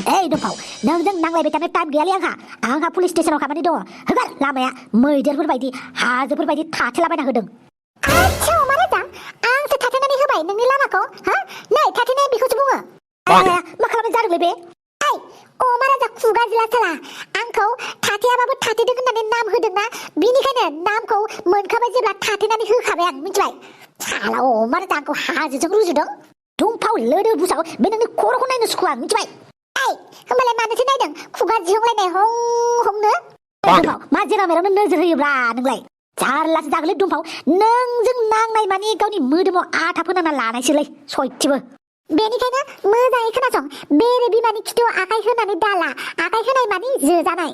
ओइ दुम्फाव नोंजों नांलायबाय थानो टाइम गैयालै आंहा पुलिस स्टेशनाव खामानि दङ होगोन लामाया मैदेरफोरबायदि हाजोफोरबायदि थाथेलाबायना होदों आच्छा अमा राजा आंसो थाथेनानै होबाय नोंनि लामाखौ हा नै थाथेनाया बेखौसो बुङो मा खालामनाय जादोंलै बे ओइ अमा राजा खुगा जिला साला आंखौ थाथेयाबाबो थाथेदों होननानै नाम होदोंना बिनिखायनो नामखौ मोनखाबाय जेब्ला थाथेनानै होखाबाय आं मिथिबाय साला अमा राजा आंखौ हाजोजों रुजुदों दुम्फाव लोदो बुसाव बे नोंनि खर'खौ नायनो सुखुवा मिथिबाय ओइ होमबालाय मानोथो नायदों खुगा जिहंलायनाय हंनो दुम्फाव मा जेराव मेरावनो नोजोर होयोब्रा नोंलाय जारलासो जागोनलै दुम्फाव नोंजों नांनाय मानि गावनि मोदोमाव आथा फोनांना लानायसोलै सयथिबो बेनिखायनो मोजाङै खोनासं बेरे बिमानि खिथुआव आखाइ होनानै दाला आखाइ होनाय मानि जोजानाय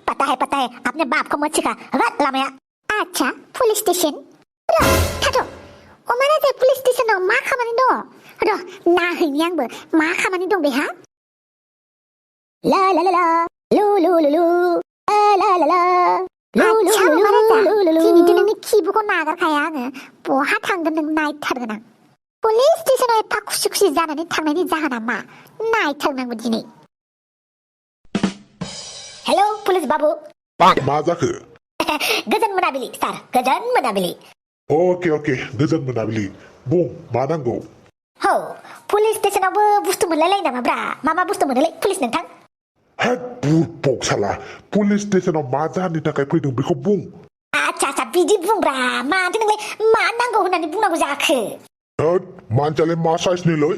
पता है अपने बाप को मत सिखा हट लामाया अच्छा पुलिस स्टेशन थाथ' अमा राजा पुलिस स्टेशनाव मा खामानि दङ र' नाहैनि आंबो मा खामानि दं बेहा ला ला ला लु लु लु लु ला ला ला आच्छा अमा राजा दिनैथ' नोंनि खिबुखौ नागारखाया आङो बहा थांगोन नों नायथारगोन आं पुलिस स्टेशनाव एफा खुसि खुसि जानानै थांनायनि जाहोना मा नायथारनांगौ दिनै हेलौ पुलिस बाबु मा जाखो गोजोन मोनाबिलि सार गोजोन मोनाबिलि अके गोजोन मोनाबिलि बुं मा नांगौ हो पुलिस स्टेशनावबो बुस्थु मोनलायलायो नामाब्रा मा बुस्थु मोनोलै पुलिस नोंथां हेद बुरबक साला पुलिस स्टेशनाव मा जाहोननि थाखाय फैदों बेखौ बुं आच्छा बिदि बुंब्रा माथो नोंलाय मा नांगौ होननानै बुंनांगौ जाखो होद मानसियालाय मा साइजनिलै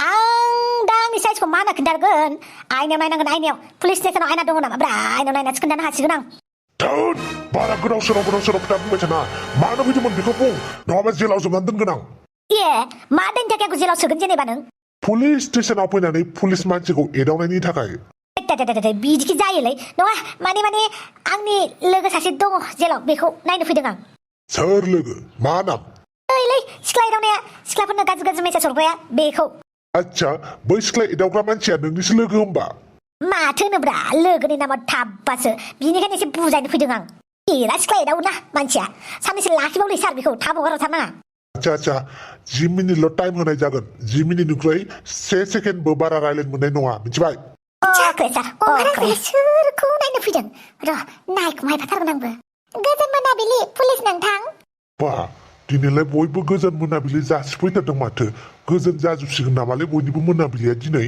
आं दा आंनि साइजखौ मा होनना खिन्थागोन आयनायाव नायनांगोन आयनायाव पुलिस स्टेशनाव आयना दङ नामाब्रा आयनायाव नायनासो खिन्थानो हासिगोन आं थोद बारा गोदाव सोराव खोथा बुंबाय थाना मानो फैदोंमोन बेखौ बुं नङाबा जेलाव जोबनानै दोनगोन आं मा दोननि थाखाय आंखौ जेलाव सोगोन जेनेबा नों पुलिस स्टेशनाव फैनानै पुलिस मानसिखौ एदावनायनि थाखाय बिदिखि जायोलै नङा माने आंनि लोगो सासे दङ जेलाव बेखौ नायनो फैदों आं सोर लोगो मा नाम ओइलै सिख्ला एदावनाया सिख्लाफोरनो गाज्रि मेसेज हरग्राया बेखौ आच्छा बै सिख्ला एदावग्रा मानसिया नोंनिसो लोगो होमबा माथो होनोब्रा लोगोनि नामा थाब्बासो बिनिखायनो एसे बुजायनो फैदों आं एरा सिख्ला एदावोना मानसिया साननैसो लाखिबावलै सार बेखौ थाब हगारथारनाङा आच्छा 10 मिनिटल' टाइम होनाय जागोन 10 मिनिटनिख्रुइ 1 सेकेन्डबो बारा रायलायनो मोननाय नङा मिथिबाय सोरखौ नायनो फैदों र' नायखुमायफाथारगोन आंबो गोजोन मोनाबिलि पुलिस नोंथां बा दिनैलाय बयबो गोजोन मोनाबिलि जासिफैथारदों माथो गोजोन जाजोबसिगोन नामालै बयनिबो मोनाबिलिया दिनै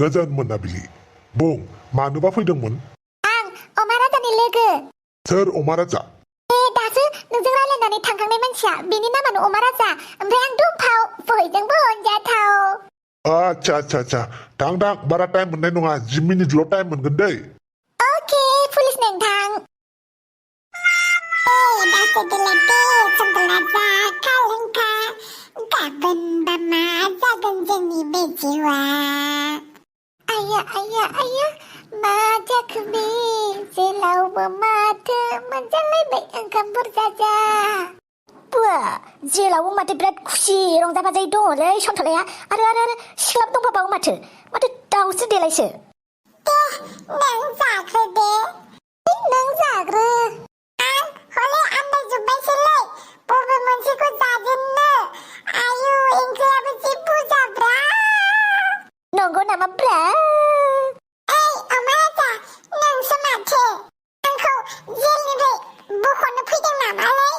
गोजोन मोनाबिलि बुं मानोबा फैदोंमोन आं अमा राजानि लोगो सोर अमा राजा दासो नोंजों रायलायनानै थांखांनाय मानसिया बेनि नामानो अमा राजा ओमफ्राय आं दुम्फाव बयजोंबो अनजाथाव आच्छा थां बारा टाइम मोननाय नङा 10 मिनिटल' टाइम मोनगोन दै अके पुलिस नोंथां दासो गेलेदो सोंदोलाजा खालुंखा गाबोनबा मा जागोन जोंनि बे जिउआ आया मा जाखो बे जेलावबो माथो मोनजालायबाय ओंखाम बुरजा जेलावबो माथो बिराद खुसि रंजा बाजायै दङलै सन्थलाया आरो सिख्लाबो दंफाबावो माथो दाउसो देलायसो नों जाग्रो आं हले आन्दायजोब्बायसोलै बबे मोनसेखौ जाजेननो आयु ओंख्रियाबो जि बुरजाब्रा नंगौ नामा ब्रा ओइ अमा राजा नोंसो माथो आंखौ जेलनिफ्राय बख'नो फैदों नामालै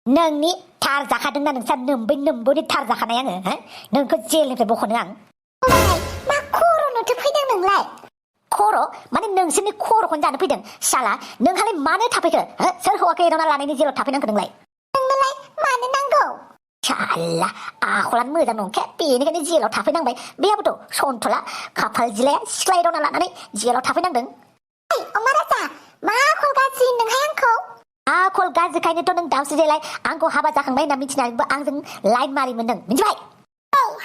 नोंनि थार जाखादोंना नोंसा नोम्बोनि थार जाखानाय आङो नोंखौ जेलनिफ्राय बख'नो आं मा खर'नोथो फैदों नोंलाय खर' माने नोंसोरनि खर'खौनो जानो फैदों साला नोंहालाय मानो थाफैखो सोर हौवाखौ एदावना लानायनि जेलाव थाफैनांगौ नोंलाय नोंनोलाय मानो नांगौ साला आखलानो मोजां नंखाया बेनिखायनो जेलाव थाफैनांबाय बेहाबोथ' सन्थला खाफाल जिलाया सिख्ला एदावना लानानै जेलाव थाफैनांदों ओइ अमा राजा मा आखल गाज्रि नोंहाय आंखौ आखल गाज्रिखायनोथ' नों दाउसो देलाय आंखौ हाबा जाखांबाय होनना मिथिनानैबो आंजों लाइन मारि मोनदों मिथिबाय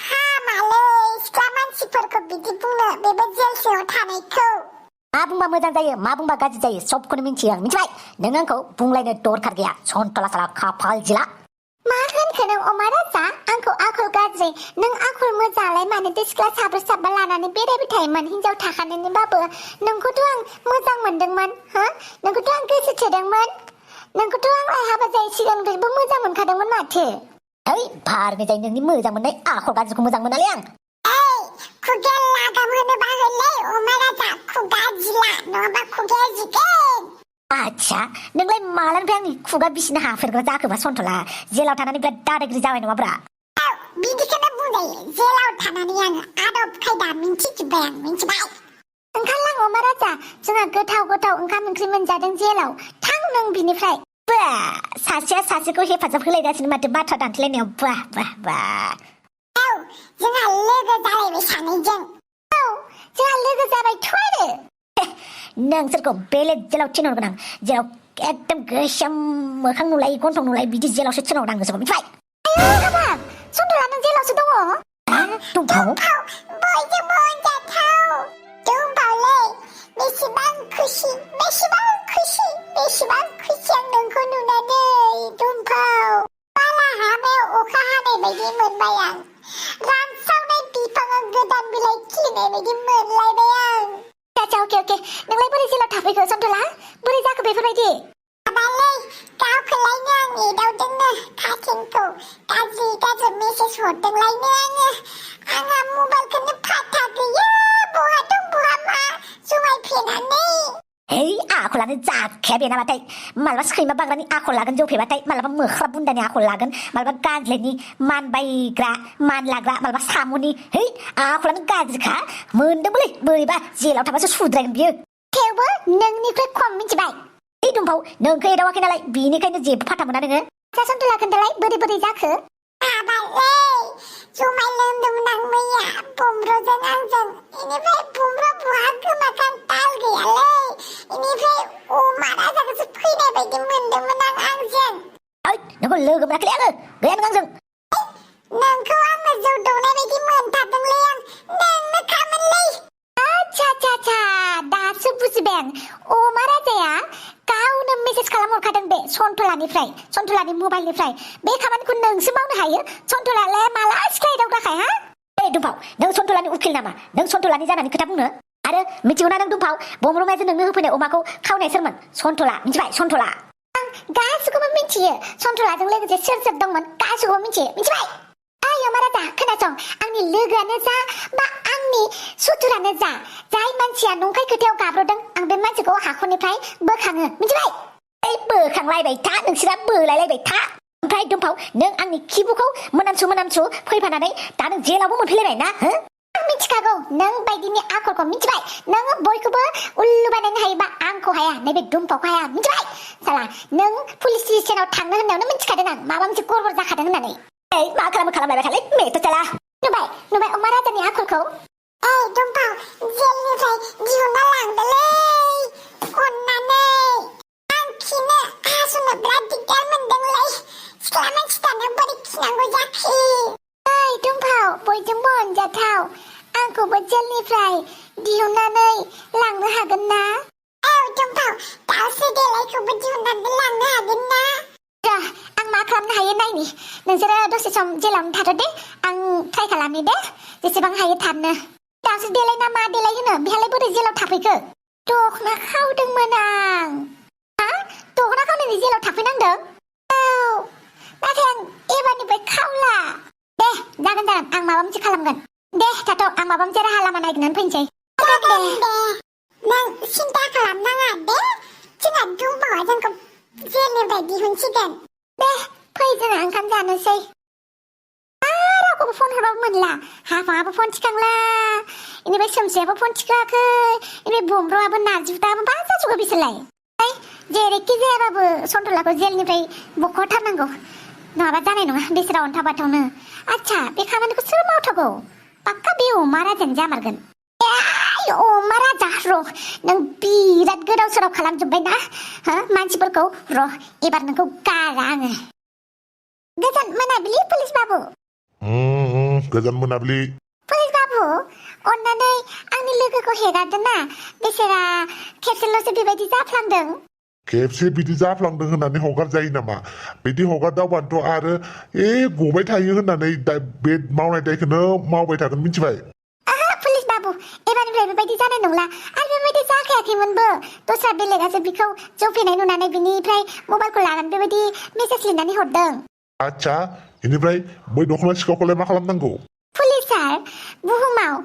हामालै सिख्ला मानसिफोरखौ बिदि बुंनो बेबो जेल सिङाव थानायखौ मा बुंबा मोजां जायो मा बुंबा गाज्रि जायो सबखौनो मिन्थियो आं मिथिबाय नों आंखौ बुंलायनो दरखार गैया सन्थला साला खाफाल जिला मा होनखो नों अमा राजा आंखौ आखल गाज्रि नों आखल मोजाङालाय मानोथो सिख्ला साब्रै लानानै बेरायबाय थायोमोन हिनजाव थाखानायनिबाबो नोंखौथ' आं मोजां मोनदोंमोन नोंखौथ' आं गोसो थोदोंमन नोंखौथ' आंलाय हाबा जायै सिगांनिफ्रायबो मोजां मोनखादोंमोन माथो ओइ भार जाय नोंनि मोजां मोननाय आखल गाज्रिखौ मोजां मोनालै आं खुगाया खुगाया आच्छा नोंलाय मालानिफ्राय आंनि खुगा बिसिनो हाफेरग्रा जाखोबा सन्थला जेलाव थानानै बिराद दादागिरि जाबाय नङाब्रा बिदिखौनो बुंजायो जेलाव थानानै आङो आदब खायदा मिन्थिजोब्बाय आं मिन्थिबाय ओंखारलां अमा राजा जोंहा गोथाव गोथाव ओंखाम ओंख्रि मोनजादों जेलाव थां नों बिनिफ्राय बा सासेया सासेखौ हेफाजाब होलायगासिनो माथो बाथ्रा दान्थेलायनायाव बा बा बा औ जोंहा लोगो जालायबाय सानैजों औ जोंहा लोगो जाबायथ' आरो नोंसोरखौ बेलेग जेलाव थिनहरगोन आं जेराव एकदम गोसोम मोखां नुलाय गन्थं नुलाय बिदि जेलावसो थिनहरगोन आं गोसोखौ मिथिबाय आयौ हाबाब सन्थला नों जेलावसो दङ दुम्पाव बयजोंबो अनजाथाव दुम्पावलै बेसेबां खुसि आं नोंखौ नुनानै दुम्पाव बाला हामायाव अखा हानाय बायदि मोनबाय आं रानसावनाय बिफाङाव गोदान बिलाइ खिलिनाय बायदि मोनलायबाय आं अके नोंलाय बोरै जेलाव थाफैखो सन्थला बोरै जाखो बेफोरबायदि माबालै गावखौलायनो आं एदावदोंनो खाथिंखौ गाज्रि मेसेज हरदोंलायनो आंहा मबाइलखौनो फाथा गैया बहा दं बहा मा जुमाय फेनानै है आखलानो जाखाया बे नामाथाय मालाबा सैमा बाग्रानि आखल लागोन जौ फेबाथाय मालाबा मोख्रा बुन्दानि आखल लागोन मालाबा गाज्रिनि मानबायग्रा मानलाग्रा मालाबा साम'नि है आखलानो गाज्रिखा मोनदोंबोलै बोरैबा जेलाव थाबासो सुद्रायगोन बियो थेवबो नोंनिफ्राय खम मिथिबाय है दुम्पाव नोंखौ एदावाखै नालाय बिनिखायनो जेबो फाथा मोना नोङो सन्थला खोन्थालाय बोरै जाखो माबालै जुमाय लोंदोंमोन आं मैया बुमब्रजों आंजों इनिफ्राय बुमब्र बहा गोमाखान ताल गैयालै इनिफ्राय अमा राजाखौसो फैनाय बायदि मोनदोंमोन आं आंजों ओइ नोंखौ लोगो मोनाखैलै आङो गैया नों आंजों नोंखौ आङो जौ दौनाय बायदि मोनथारदोंलै आं नोंनो खामोनलै आच्छा दासो बुजिबाय आं अमा राजाया गावनो मेसेज खालामहरखादों बे सन्थलानि मबाइलनिफ्राय बे खामानिखौ नोंसो मावनो हायो सन्थलालाय माला सिख्ला एदावग्राखाय हा ए दुम्पाव नों सन्थलानि उकिल नामा नों सन्थलानि जानानै खोथा बुंनो आरो मिथिगौना नों दुम्पाव बमरुमाया नोंनो होफैनाय अमाखौ खावनाय सोरमोन सन्थला मिथिबाय सन्थला आं गासिखौबो मिथियो सन्थलाजों लोगोसे सोर दंमोन गासिखौबो मिथिबाय ओइ अमा राजा खोनासं आंनि लोगोआनो जा बा आंनि सुथुरानो जा जाय मानसिया नंखाय खोथायाव गाब्रदों आं बे मानसिखौ हाखरनिफ्राय बोखाङो मिथिबाय ओइ बोखांलायबाय था नोंसोरा बोलायलायबाय था ओमफ्राय दुम्पाव नों आंनि खिबुखौ मोनामसु फैफानानै दा नों जेलावबो मोनफैलायबाय ना हो आं मिथिखागौ नों बायदिनि आखलखौ मिथिबाय नों बयखौबो उल्लु बानायनो हायोबा आंखौ हाया नैबे दुम्पावखौ हाया मिथिबाय साला नों पुलिस स्टेशनाव थांनो होननायावनो मिथिखादों आं माबा मोनसे गरबर जाखादों होननानै ओइ मा खालामलायबाय थालाय मेथ' चला नुबाय अमा राजानि आखलखौ ओइ दुम्पाव जेलनिफ्राय दिहुनना लांदोलै अननानै आं खिनो हासुनो बिराद दिगदार मोनदोंलै सिख्ला मानसि थानो बोरै खिनांगौ जाखो ओइ दुम्पाव बयजोंबो अनजाथाव आंखौबो जेलनिफ्राय दिहुननानै लांनो हागोन ना औ दुम्पाव दाउस्रि देलायखौबो दिहुननानै लांनो हागोन ना आं मा खालामनो हायो नायनि नोंसोरो दसे सम जेलावनो थाथ' दे आं ट्राइ खालामनि दे जेसेबां हायो थाबनो दाउस्रि देलाय ना मा देलाय होनो बेहालाय बोरै जेलाव थाफैखो दखना खावदोंमोन आं हा दखना खावनायनि जेलाव थाफैनांदों औ नाथाय आं एबारनिफ्राय खावला दे जागोन आं माबा मोनसे खालामगोन दे थाथ' आं माबा मोनसे राहा लामा नागिरनानै फैनोसै जागोन दे नों सिन्था खालामनाङा दे जोंहा दुम्पावा जोंखौ जेलनिफ्राय दिहुनसिगोन दे फै जोंहा ओंखाम जानोसै रावखौबो फन हरबाबो मोनला हाफाङाबो फन थिखांला इनिफ्राय सोमसेयाबो फन थिखाङाखै इनिफ्राय बुमब्रआबो नारजिदाबो मा जाजोबो बिसोरलाय जेरैखि जायाबाबो सन्थलाखौ जेलनिफ्राय बख'थारनांगौ नङाबा जानाय नङा बिसोरा अन्थाबाथावनो आच्छा बे खामानिखौ सोर मावथावगौ पाक्का बे अमा राजायानो जामारगोन अमा राजा र' नों बिराद गोदाव सोराव खालामजोब्बाय ना हो मानसिफोरखौ र' एबार नोंखौ गारा आङो गोजोन मोनाबिलि पुलिस बाबु गोजोन मोनाबिलि पुलिस बाबु अन्नानै आंनि लोगोखौ हेगारदो ना बेसेरा खेबसेल'सो बेबायदि जाफ्लांदों खेबसे बिदि जाफ्लांदों होननानै हगार जायो नामा बिदि हगारदावबानोथ' आरो गबाय थायो होननानै बे मावनाय दायखौनो मावबाय थागोन मिथिबाय पुलिस बाबु एबारनिफ्राय बेबायदि जानाय नंला आरो बेबायदि जाखायाखैमोनबो दस्रा बेलेगासो बिखौ जौ फेनाय नुनानै बिनिफ्राय मबाइलखौ लानानै बेबायदि मेसेज लिरनानै हरदों आच्छा बेनिफ्राय बै दख'ना सिखावखौलाय मा खालामनांगौ पुलिस सार बुहुमाव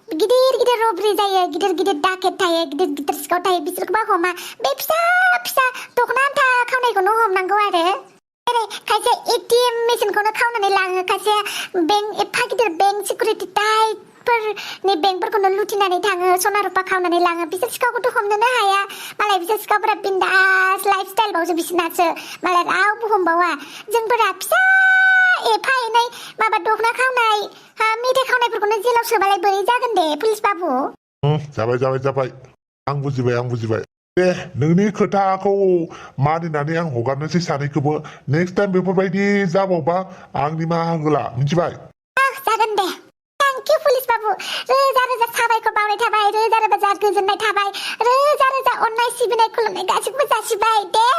गिदिर गिदिर रबरि जायो गिदिर गिदिर डाकेट थायो गिदिर गिदिर सिखाव थायो बिसोरखौबा हमा बे फिसा फिसा दख'ना आन्था खावनायखौनो हमनांगौ आरो जेरै खायसे एटिएम मेसिनखौनो खावनानै लाङो खायसे बेंक एफा गिदिर बेंक सिकिउरिटि टाइपफोरनि बेंकफोरखौनो लुथिनानै थाङो सना रुपा खावनानै लाङो बिसोर सिखावखौथ' हमनोनो हाया मालाय बिसोर सिखावफोरा बिन्दास लाइफ स्टाइलबावसो बिसोरनासो मालाय रावबो हमबावा जोंफोरा फिसा एफा एनै माबा दख'ना खावनाय मेथाइ खावनायफोरखौनो जेलाव सोबालाय बोरै जागोन दे पुलिस बाबु जाबाय आं बुजिबाय दे नोंनि खोथाखौ मानिनानै आं हगारनोसै सानैखौबो नेक्स्ट टाइम बेफोरबायदि जाबावबा आं निमाहा होला मिथिबाय जागोन दे थेंक इउ पुलिस बाबु रोजा रोजा साबायखर बावनाय थाबाय रोजा रोजा गोजोननाय थाबाय रोजा रोजा अननाय सिबिनाय खुलुमनाय गासिबो जासिबाय दे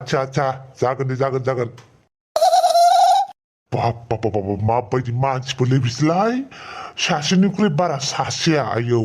आच्छा जागोन बाप माबायदि मानसिफोरलै बिसोरलाय सासेनिख्रुइ बारा सासेया आयौ